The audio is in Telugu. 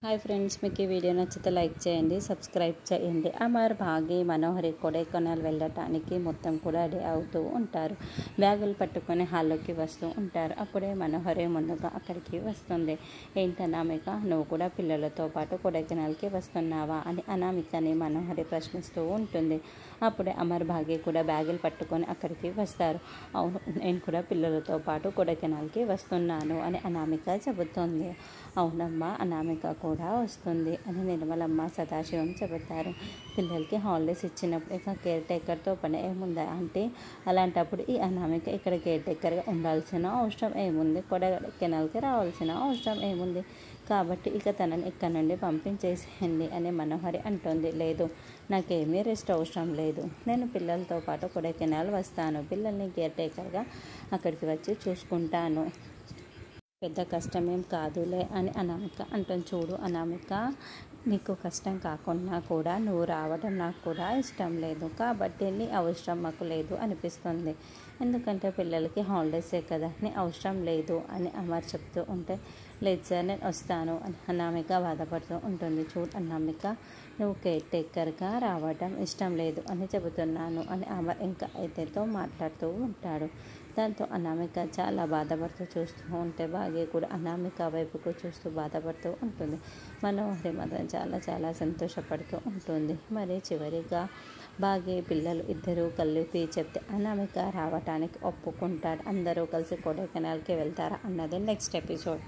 హాయ్ ఫ్రెండ్స్, మీకు ఈ వీడియో నచ్చితే లైక్ చేయండి, సబ్స్క్రైబ్ చేయండి. అమర్, భాగి, మనోహరి కొడైకెనాల్ వెళ్ళటానికి మొత్తం కూడా రెడీ అవుతూ ఉంటారు. బ్యాగులు పట్టుకొని హాల్లోకి వస్తూ ఉంటారు. అప్పుడే మనోహరి ముందుగా అక్కడికి వస్తుంది. ఏంటి అనామిక, నువ్వు కూడా పిల్లలతో పాటు కొడైకెనాల్కి వస్తున్నావా అని అనామికని మనోహరి ప్రశ్నిస్తూ ఉంటుంది. అప్పుడే అమర్, భాగి కూడా బ్యాగులు పట్టుకొని అక్కడికి వస్తారు. అవును, నేను కూడా పిల్లలతో పాటు కొడైకెనాల్కి వస్తున్నాను అని అనామిక చెబుతుంది. అవునమ్మా, అనామిక కూడా వస్తుంది అని నిర్మలమ్మ, సదాశివం చెబుతారు. పిల్లలకి హాలిడేస్ ఇచ్చినప్పుడు ఇక కేర్ టేకర్తో పని ఏముందా అంటే, అలాంటప్పుడు ఈ అనామిక ఇక్కడ కేర్ టేకర్గా ఉండాల్సిన అవసరం ఏముంది, కొడైకెనాల్కి రావాల్సిన అవసరం ఏముంది, కాబట్టి ఇక తనని ఇక్కడ నుండి పంపించేసేయండి అని మనోహరి అంటుంది. లేదు, నాకేమీ రెస్ట్ అవసరం లేదు, నేను పిల్లలతో పాటు కొడైకెనాల్ వస్తాను, పిల్లల్ని కేర్ టేకర్గా అక్కడికి వచ్చి చూసుకుంటాను, పెద్ద కష్టమేం కాదులే అని అనామిక అంటుంది. చూడు అనామిక, నీకు కష్టం కాకుండా కూడా నువ్వు రావడం నాకు కూడా ఇష్టం లేదు, కాబట్టి నీ అవసరం మాకు లేదు అనిపిస్తుంది. ఎందుకంటే పిల్లలకి హాలిడేసే కదా, నీ అవసరం లేదు అని అమర్ చెప్తూ ఉంటే, లేదు సార్ నేను వస్తాను అని అనామిక బాధపడుతూ ఉంటుంది. చూడు అనామిక, నువ్వు కేర్ టేకర్గా రావడం ఇష్టం లేదు అని చెబుతున్నాను అని అమర్ ఇంకా అయితేతో మాట్లాడుతూ ఉంటాడు. దాంతో అనామిక చాలా బాధపడుతూ చూస్తూ ఉంటే భాగ్య కూడా అనామిక వైపుకు చూస్తూ బాధపడుతూ ఉంటుంది. మనోహరి మాత్రం చాలా చాలా సంతోషపడుతూ ఉంటుంది. మరి చివరిగా భాగ్య పిల్లలు ఇద్దరూ కలిపి చెప్తే అనామిక రావటానికి ఒప్పుకుంటాడు. అందరూ కలిసి కొడైకెనాల్కి వెళ్తారా అన్నది నెక్స్ట్ ఎపిసోడ్.